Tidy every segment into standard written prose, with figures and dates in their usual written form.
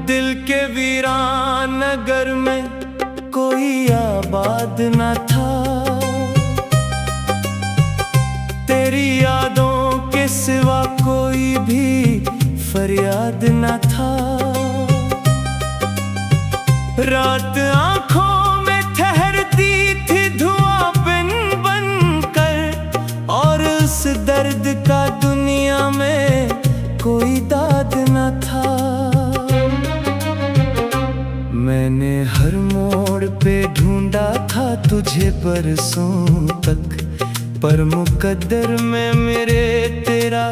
दिल के वीरान नगर में कोई आबाद न था। तेरी यादों के सिवा कोई भी फरियाद न था। रात आंखों में ठहरती थी धुआं बन बन कर, और उस दर्द का दुनिया में कोई दाद न था। मैंने हर मोड़ पे ढूंढा था तुझे बरसों तक, पर मुकद्दर में मेरे तेरा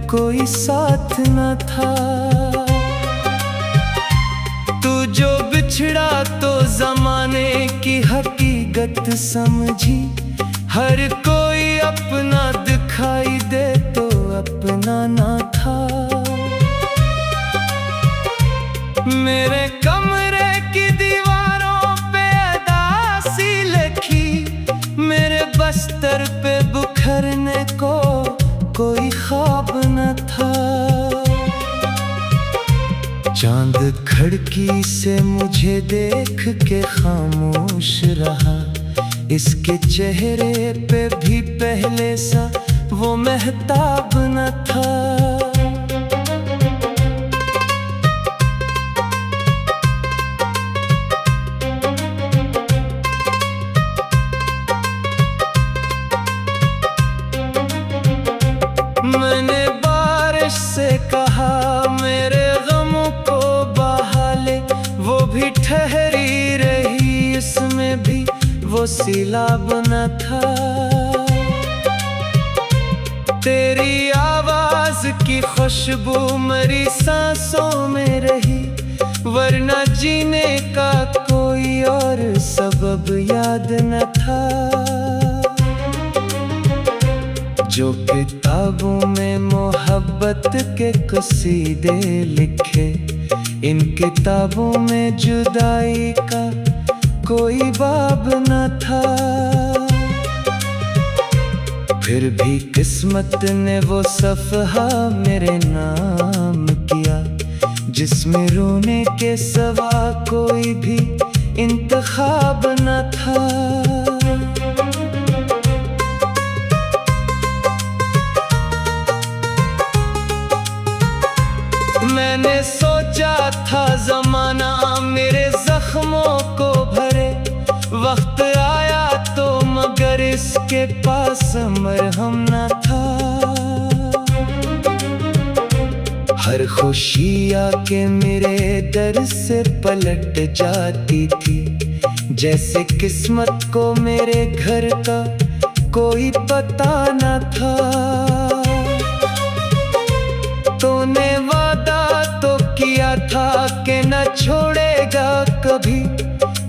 कोई साथ न था। तू जो बिछड़ा तो जमाने की हकीकत समझी, हर कोई अपना दिखाई दे तो अपना ना था। मेरे कमरे की दीवारों पे अदासी लिखी, मेरे बस्तर पे बुखरने को कोई ख्वाब न था। चांद खिड़की से मुझे देख के खामोश रहा, इसके चेहरे पे भी पहले सा वो महताब न था। मैंने बारिश से कहा मेरे गमों को बहा ले, वो भी ठहरी रही, इसमें भी वो सिलाब न था। तेरी आवाज की खुशबू मेरी सांसों में रही, वरना जीने का कोई और सबब याद न था। जो किताबों में मोहब्बत के कसीदे लिखे, इन किताबों में जुदाई का कोई बाब न था। फिर भी किस्मत ने वो सफ़हा मेरे नाम किया, जिसमें रोने के सिवा कोई भी इंतखाब न था। मैंने सोचा था ज़माना मेरे जख्मों को भरे, वक्त आया तो मगर इसके पास मरहम न था। हर खुशी आके मेरे दर से पलट जाती थी, जैसे किस्मत को मेरे घर का कोई पता न था। तूने वादा तो किया था कि न छोड़ेगा कभी,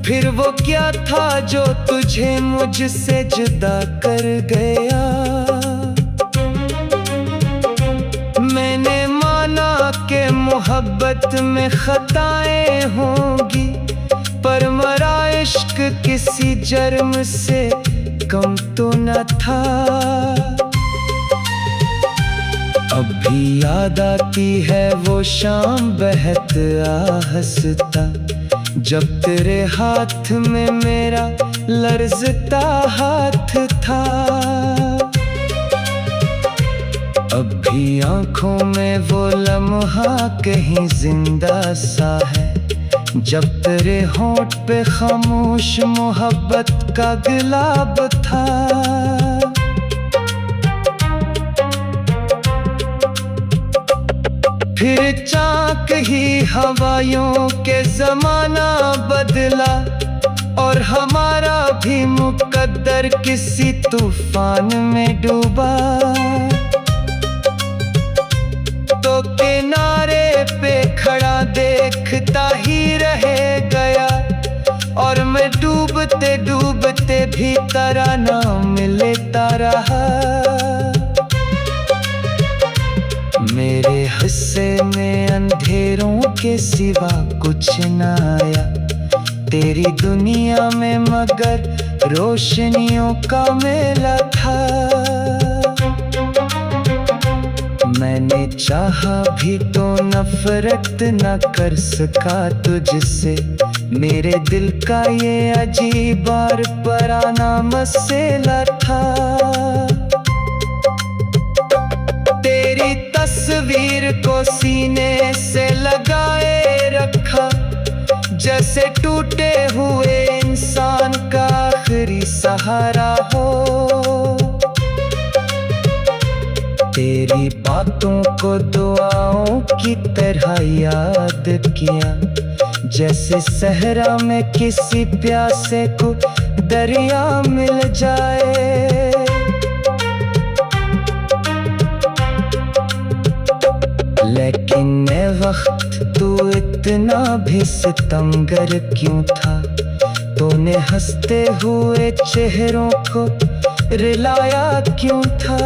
फिर वो क्या था जो तुझे मुझसे जुदा कर गया। मैंने माना कि मोहब्बत में खताएं होंगी, पर मरा इश्क किसी जर्म से कम तो न था। अब भी याद आती है वो शाम बहत आहस्ता, जब तेरे हाथ में मेरा लर्जता हाथ था। अब भी आंखों में वो लम्हा कहीं जिंदा सा है, जब तेरे होंठ पे खामोश मोहब्बत का गुलाब था। फिर चाक ही हवाओं के जमाना बदला, और हमारा भी मुकद्दर किसी तूफान में डूबा। तो किनारे पे खड़ा देखता ही रह गया, और मैं डूबते डूबते भी तेरा नाम लेता रहा। मेरे हिस्से में अंधेरों के सिवा कुछ न आया, तेरी दुनिया में मगर रोशनियों का मेला था। मैं मैंने चाहा भी तो नफरत न कर सका तुझसे। मेरे दिल का ये अजीब और पुराना मसला था। तेरी तस्वीर को सीने से लगाए रखा, जैसे टूटे हुए इंसान का आखिरी सहारा हो। तेरी बातों को दुआओं की तरह याद किया, जैसे सहरा में किसी प्यासे को दरिया मिल जाए। लेकिन ए वक्त तू इतना भी सितमगर क्यों था? तूने हंसते हुए चेहरों को रिलाया क्यों था?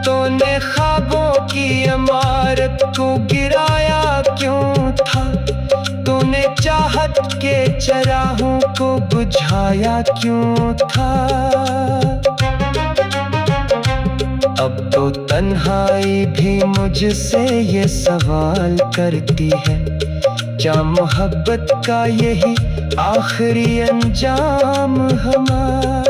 तूने ख्वाबों की इमारत को गिराया क्यों था? तूने चाहत के चराहों को बुझाया क्यों था? अब तो तन्हाई भी मुझसे ये सवाल करती है, क्या मोहब्बत का यही आखिरी अंजाम हमारा?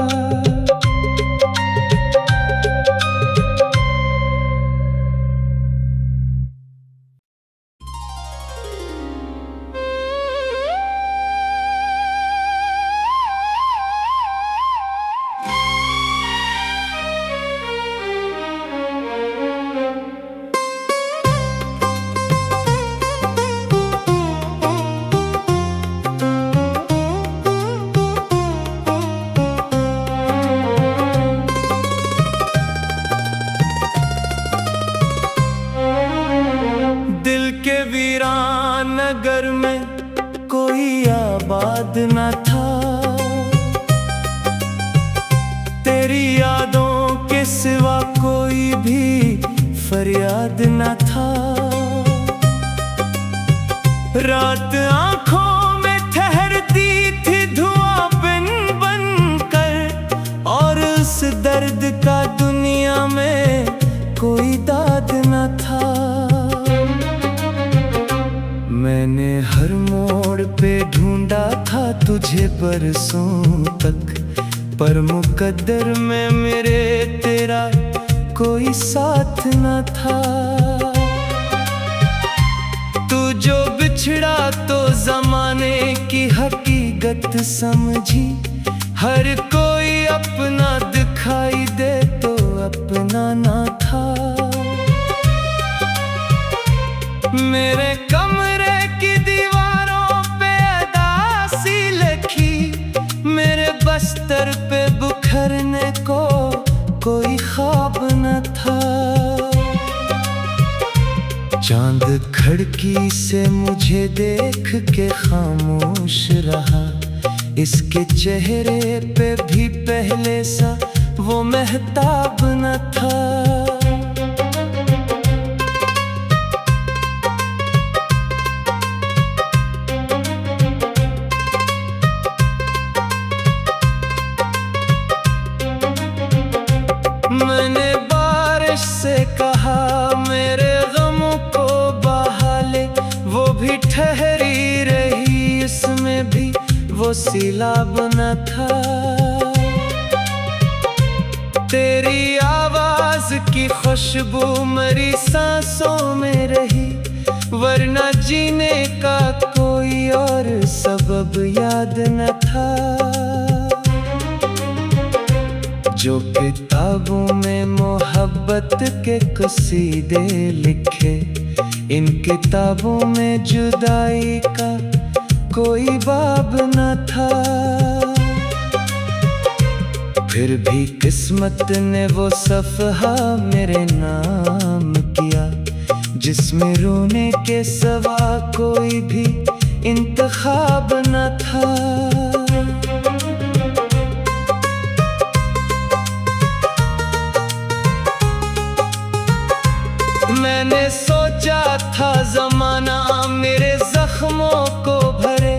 नगर में कोई आबाद न था, तेरी यादों के सिवा कोई भी फरियाद न था। रात आंखों में ठहरती थी धुआं बन बन कर, और उस दर्द का दुनिया में कोई दाद न था। मैंने हर मोड़ पे ढूंढा था तुझे बरसों तक, पर मुकद्दर में मेरे तेरा कोई साथ न था। तू जो बिछड़ा तो जमाने की हकीकत समझी, हर कोई अपना दिखाई दे तो अपना ना था। मेरे कमरे की दीवारों पे अदासी लिखी, मेरे बस्तर पे बुखरने को कोई ख्वाब न था। चांद खिड़की से मुझे देख के खामोश रहा, इसके चेहरे पे भी पहले सा वो महताब न था। मैंने बारिश से कहा मेरे गमों को बहा ले, वो भी ठहरी रही, इसमें भी वो सैलाब न था। तेरी आवाज की खुशबू मेरी सांसों में रही, वरना जीने का कोई और सबब याद न था। जो किताबों में मोहब्बत के कसीदे लिखे, इन किताबों में जुदाई का कोई बाब न था। फिर भी किस्मत ने वो सफ़हा मेरे नाम किया, जिसमें रोने के सिवा कोई भी इंतखाब न था। मैंने सोचा था जमाना मेरे जख्मों को भरे,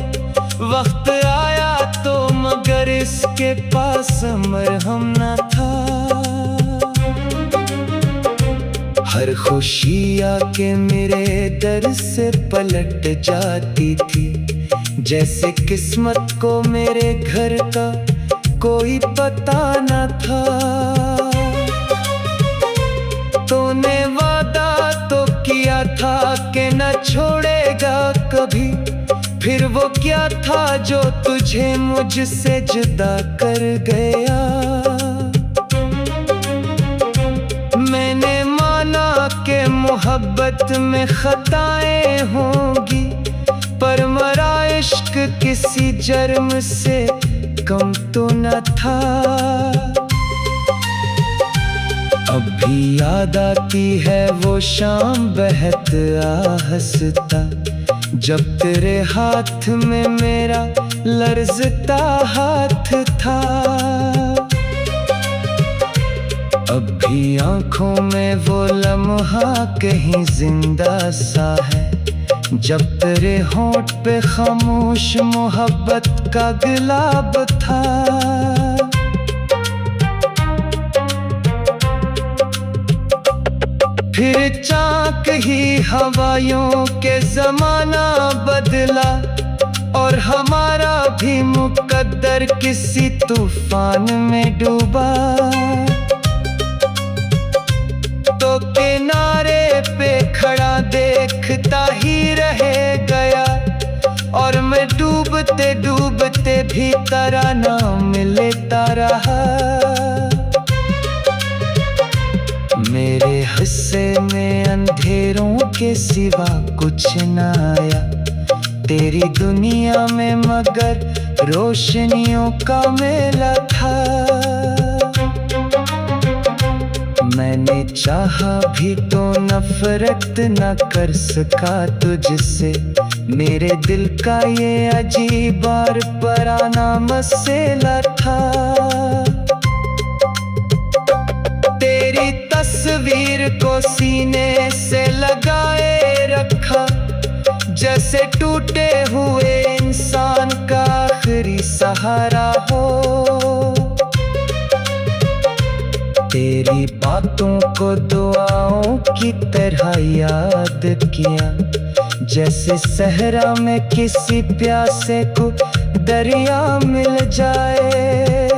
वक्त आया तो मगर इसके पास मरहम न था। हर खुशी आके मेरे दर से पलट जाती थी, जैसे किस्मत को मेरे घर का कोई पता न था। तूने वादा तो किया था कि न छोड़ेगा कभी, फिर वो क्या था जो तुझे मुझसे जुदा कर गया। मैंने माना कि मोहब्बत में खताएं होंगी, पर मरा इश्क किसी जुर्म से कम तो न था। अब भी याद आती है वो शाम बहत आहस्ता, जब तेरे हाथ में मेरा लर्जता हाथ था। अब भी आंखों में वो लम्हा कहीं जिंदा सा है, जब तेरे होंठ पे खामोश मोहब्बत का गुलाब था। फिर चाक ही हवाओं के जमाना बदला, और हमारा भी मुकद्दर किसी तूफान में डूबा। तो किनारे पे खड़ा देखता ही रह गया, और मैं डूबते डूबते भी तराना मिलता रहा। मेरे हिस्से में अंधेरों के सिवा कुछ न आया, तेरी दुनिया में मगर रोशनियों का मेला था। मैंने चाहा भी तो नफरत न कर सका तुझसे, मेरे दिल का ये अजीब और पुराना मसला था। तेरी तस्वीर को सीने से लगाए रखा, जैसे टूटे हुए इंसान का आखिरी सहारा हो। तेरी बातों को दुआओं की तरह याद किया, जैसे सहरा में किसी प्यासे को दरिया मिल जाए।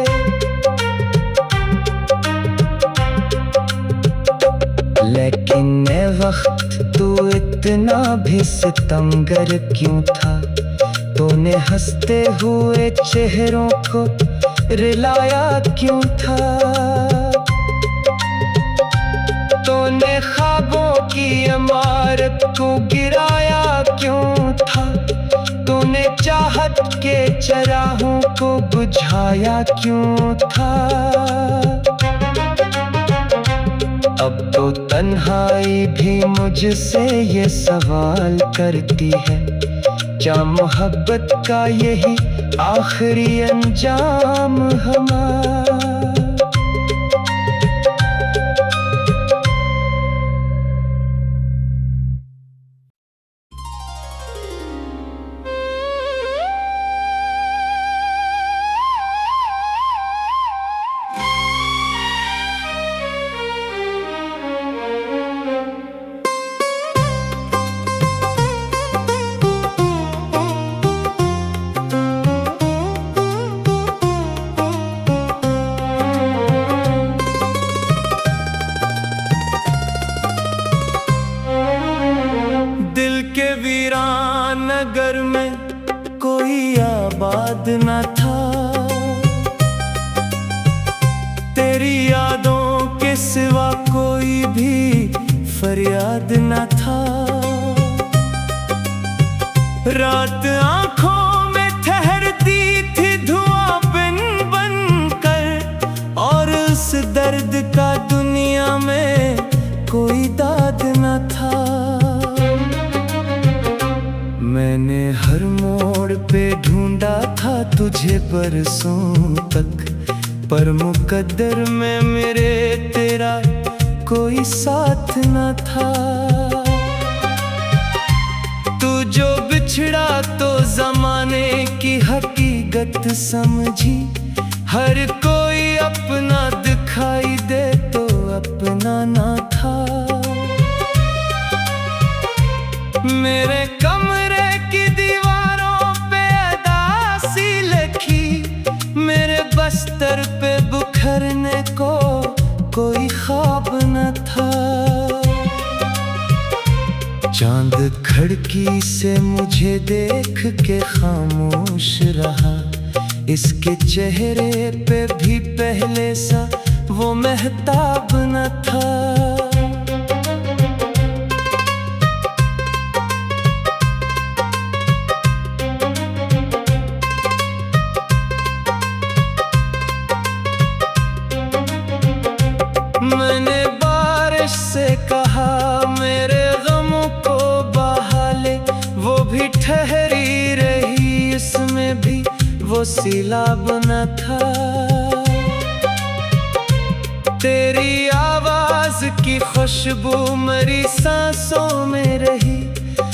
लेकिन ए वक्त तू इतना भी सितमगर क्यों था, तूने हंसते हुए चेहरों को रुलाया क्यों था। तूने ख्वाबों की इमारत को गिराया क्यों था, तूने चाहत के चराहों को बुझाया क्यों था। अब तो तन्हाई भी मुझसे ये सवाल करती है, क्या मोहब्बत का यही आखिरी अंजाम हमारा। नगर में कोई आबाद न था, तेरी यादों के सिवा कोई भी फरियाद न था। रात आंखों में ठहरती थी धुआं बिन बन कर, और उस दर्द का दुनिया में कोई दाद न था। मैंने हर मोड़ पे ढूंढा था तुझे बरसों तक, पर मुकद्दर में मेरे तेरा कोई साथ न था। तू जो बिछड़ा तो जमाने की हकीकत समझी, हर कोई अपना दिखाई दे तो अपना ना था। मेरे कमरे की दीवारों पे अदासी लिखी, मेरे बस्तर पे बुखरने को कोई ख्वाब न था। चांद खिड़की से मुझे देख के खामोश रहा, इसके चेहरे पे भी पहले सा वो महताब न था। मैंने बारिश से कहा मेरे गमों को बहा ले, वो भी ठहरी रही, इसमें भी वो सैलाब न था। तेरी आवाज की खुशबू मेरी सांसों में रही,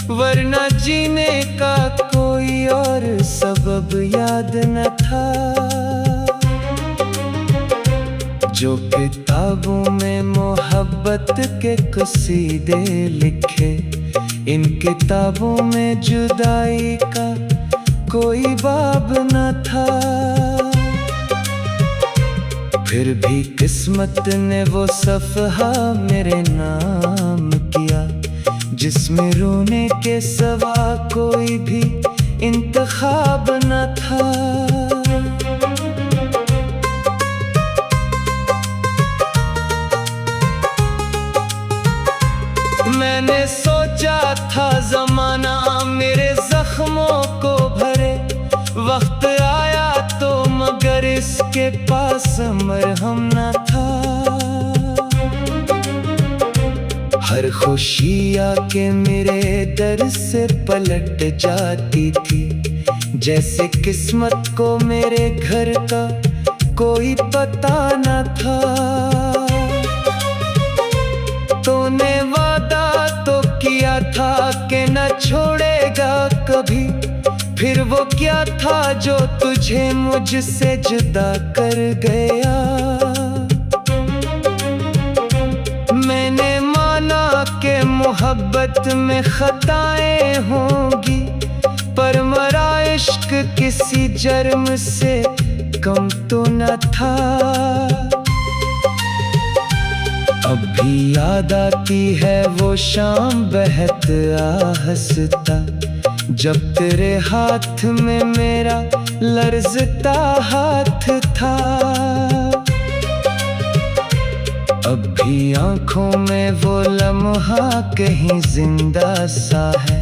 वरना जीने का कोई और सबब याद न था। जो किताबों में मोहब्बत के कसीदे लिखे, इन किताबों में जुदाई का कोई बाब न था। फिर भी किस्मत ने वो सफ़हा मेरे नाम किया, जिसमें रोने के सिवा कोई भी इंतखाब न था। मैंने सोचा था ज़माना मेरे जख्मों को भरे, वक्त आया तो मगर इसके पास मरहम न था। हर खुशी आके मेरे दर से पलट जाती थी, जैसे किस्मत को मेरे घर का कोई पता न था। तूने वादा तो किया था कि न छोड़ेगा कभी, फिर वो क्या था जो तुझे मुझसे जुदा कर गया। मैंने माना कि मोहब्बत में खताएं होंगी, पर मरा इश्क किसी जुर्म से कम तो न था। अब भी याद आती है वो शाम बहत आहस्ता, जब तेरे हाथ में मेरा लर्जता हाथ था। अब भी आंखों में वो लम्हा कहीं जिंदा सा है,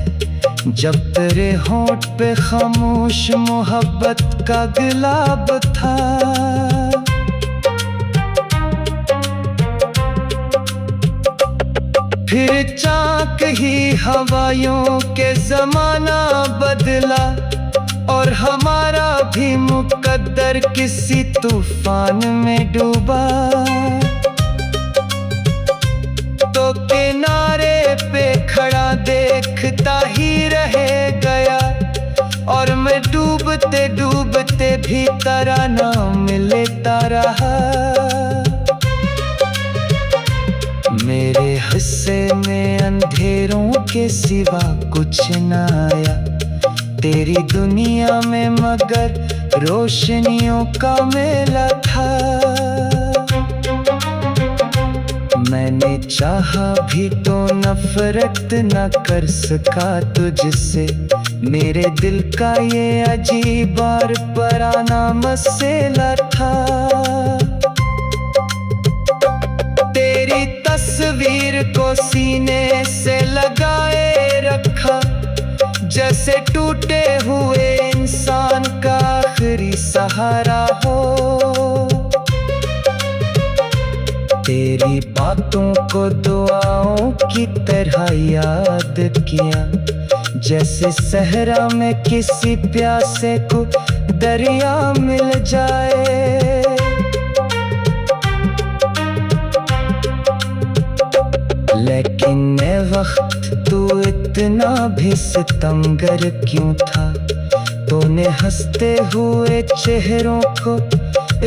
जब तेरे होंठ पे खामोश मोहब्बत का गुलाब था। फिर चाक ही हवाओं के जमाना बदला, और हमारा भी मुकद्दर किसी तूफान में डूबा। तो किनारे पे खड़ा देखता ही रह गया, और मैं डूबते डूबते भी तराना मिलता रहा। मेरे हिस्से में अंधेरों के सिवा कुछ न आया, तेरी दुनिया में मगर रोशनियों का मेला था। मैंने चाहा भी तो नफरत न कर सका तुझसे, मेरे दिल का ये अजीब और पराना मसला था। तेरी तस्वीर को सीने से लगाए रखा, जैसे टूटे हुए इंसान का आखिरी सहारा हो। तेरी बातों को दुआओं की तरह याद किया, जैसे सहरा में किसी प्यासे को दरिया मिल जाए। लेकिन ए वक्त तू इतना भी सितमगर क्यों था, तूने हंसते हुए चेहरों को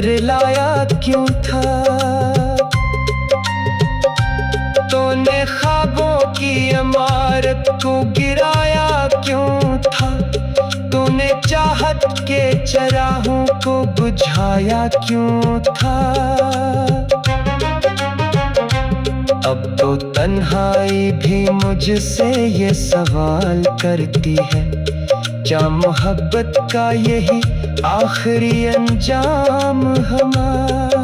रुलाया क्यों था। तो तूने ख्वाबों की इमारत को गिराया क्यों था? तूने चाहत के चराहों को बुझाया क्यों था? अब तो तन्हाई भी मुझसे ये सवाल करती है, क्या मोहब्बत का यही आखिरी अंजाम हमारा?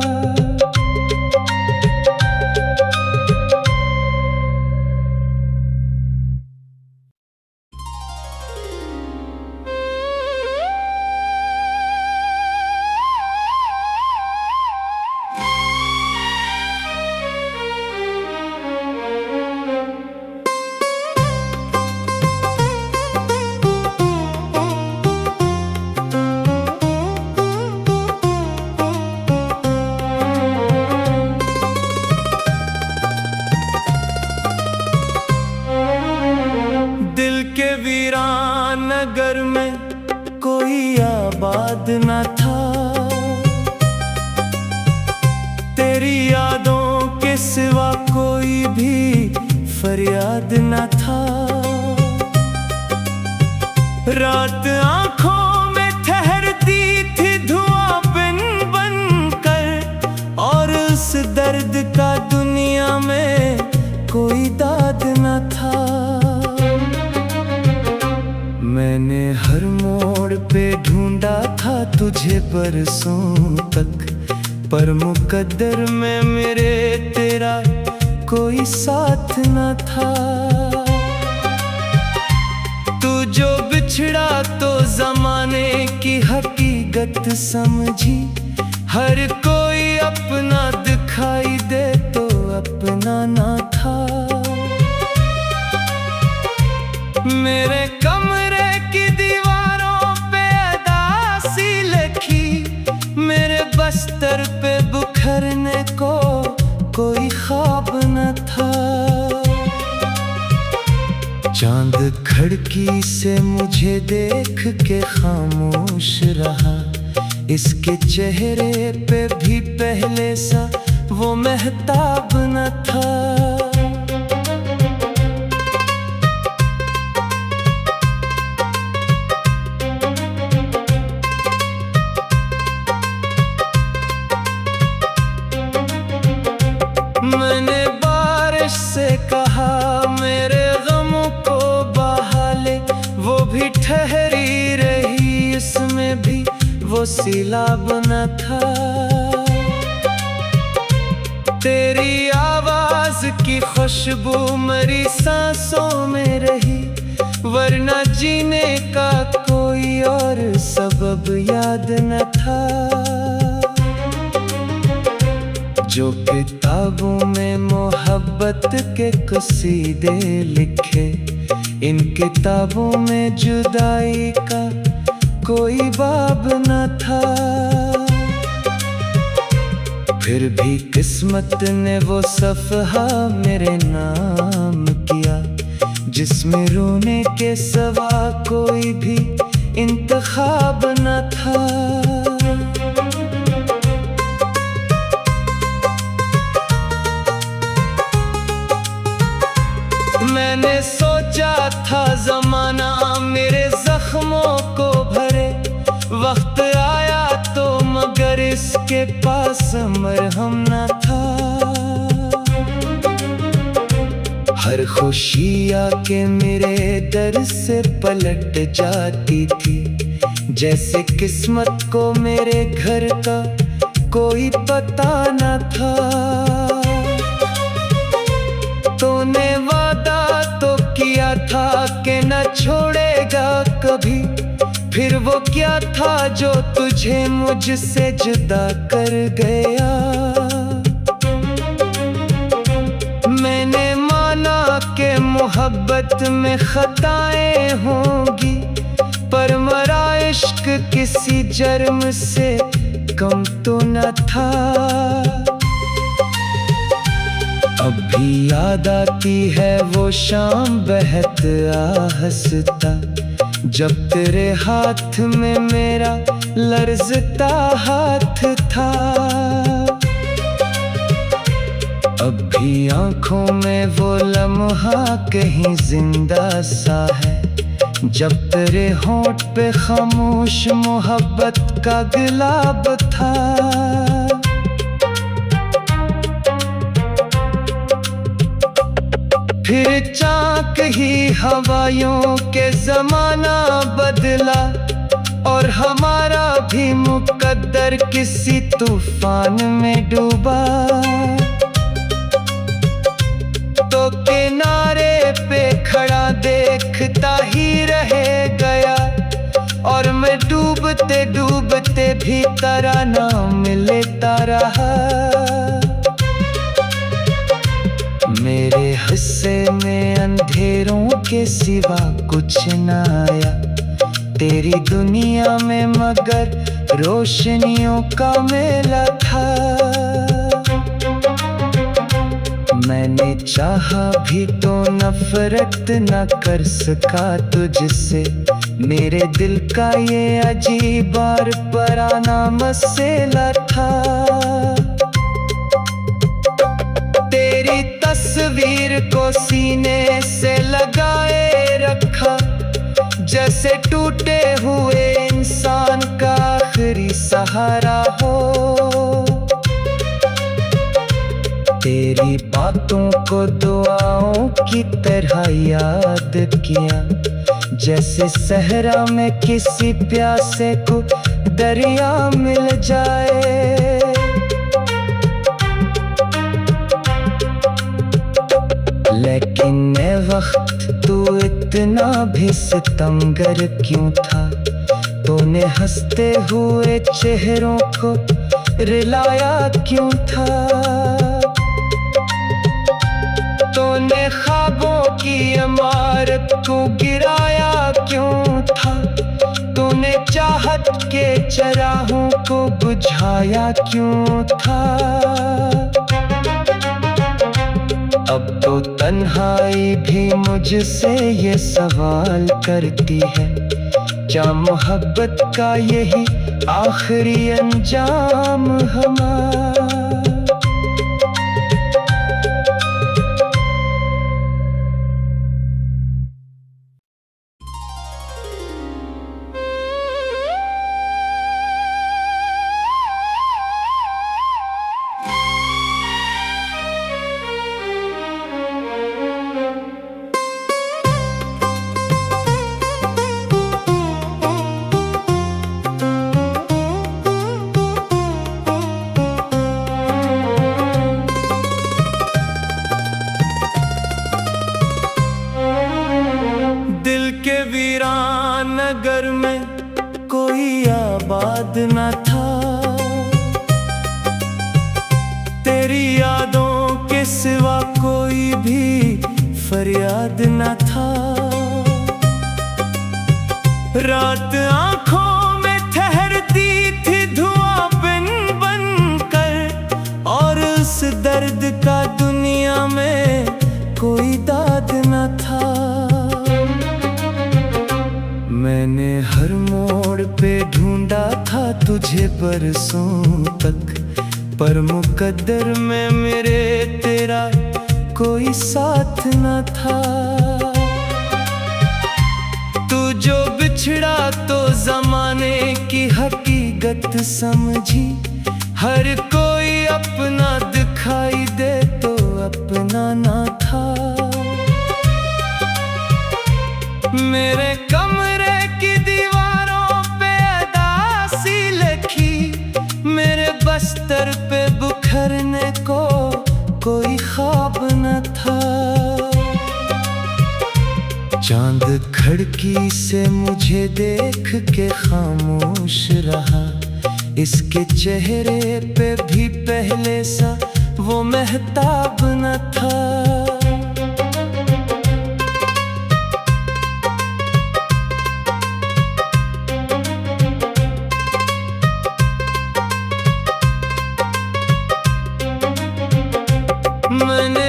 नगर में कोई आबाद न था, तेरी यादों के सिवा कोई भी फरियाद न था। रात आंखों में ठहरती थी धुआं बिन बन कर, और उस दर्द का दुनिया में कोई दाद न था। मैंने हर मोड़ पे ढूंढा था तुझे बरसों तक, पर मुकद्दर में मेरे तेरा कोई साथ न था। तू जो बिछड़ा तो जमाने की हकीकत समझी, हर कोई अपना दिखाई दे तो अपना ना था। मेरे कमरे की दीवारों पे अदासी लिखी, मेरे बस्तर पे बुखरने को कोई ख्वाब न था। चांद खिड़की से मुझे देख के खामोश रहा, इसके चेहरे पे भी पहले सा वो महताब न था। मैंने बारिश से कहा मेरे गमों को बहा ले, वो भी ठहरी रही, इसमें भी वो सैलाब न था। तेरी आवाज की खुशबू मेरी सांसों में रही, वरना जीने का कोई और सबब याद न था। जो किताबों में मोहब्बत के कसीदे लिखे, इन किताबों में जुदाई का कोई बाब न था। फिर भी किस्मत ने वो सफ़हा मेरे नाम किया, जिसमें रोने के सिवा कोई भी इंतखाब न था। मैंने सोचा था ज़माना मेरे जख्मों को भरे, वक्त आया तो मगर इसके पास मरहम न था। हर खुशी आके मेरे दर से पलट जाती थी, जैसे किस्मत को मेरे घर का कोई पता न था। तूने वादा तो किया था कि न छोड़ेगा कभी, फिर वो क्या था जो तुझे मुझसे जुदा कर गया? मैंने माना कि मोहब्बत में खताएं होंगी, पर मरा इश्क किसी जर्म से कम तो न था। अब भी याद आती है वो शाम बहत आहस्ता, जब तेरे हाथ में मेरा लर्जता हाथ था। अब भी आंखों में वो लम्हा कहीं जिंदा सा है, जब तेरे होंठ पे खामोश मोहब्बत का गुलाब था। फिर चाक ही हवाओं के जमाना बदला, और हमारा भी मुकद्दर किसी तूफान में डूबा। तो किनारे पे खड़ा देखता ही रह गया, और मैं डूबते डूबते भी तारा ना मिलता रहा। मेरे हिस्से में अंधेरों के सिवा कुछ न आया, तेरी दुनिया में मगर रोशनियों का मेला था। मैंने चाहा भी तो नफरत न कर सका तुझसे, मेरे दिल का ये अजीब और पुराना मसला था। तेरी तस्वीर को सीने से लगाए रखा, जैसे टूटे हुए इंसान का आखिरी सहारा हो। तेरी बातों को दुआओं की तरह याद किया, जैसे सहरा में किसी प्यासे को दरिया मिल जाए। लेकिन ए वक्त तू इतना भी सितमगर क्यों था? तूने हंसते हुए चेहरों को रिलाया क्यों था? तूने ख्वाबों की इमारत को गिराया क्यों था? तूने चाहत के चराहों को बुझाया क्यों था? अब तो तन्हाई भी मुझसे ये सवाल करती है, क्या मोहब्बत का यही आखिरी अंजाम हमारा? नगर में कोई आबाद न था, तेरी यादों के सिवा कोई भी फरियाद न था। रात आंखों में ठहरती थी धुआं बन बन कर, और उस दर्द का दुनिया में कोई दाद न था। मैंने हर मोड़ पे ढूंढा था तुझे बरसों तक, पर मुकद्दर में मेरे तेरा कोई साथ न था। तू जो बिछड़ा तो जमाने की हकीकत समझी, हर कोई अपना दिखाई दे तो अपना ना था। मेरे कमरे की दीवारों पे अदासी लिखी, मेरे बस्तर पे बुखरने को कोई ख्वाब न था। चांद खिड़की से मुझे देख के खामोश रहा, इसके चेहरे पे भी पहले सा वो महताब न था। मैंने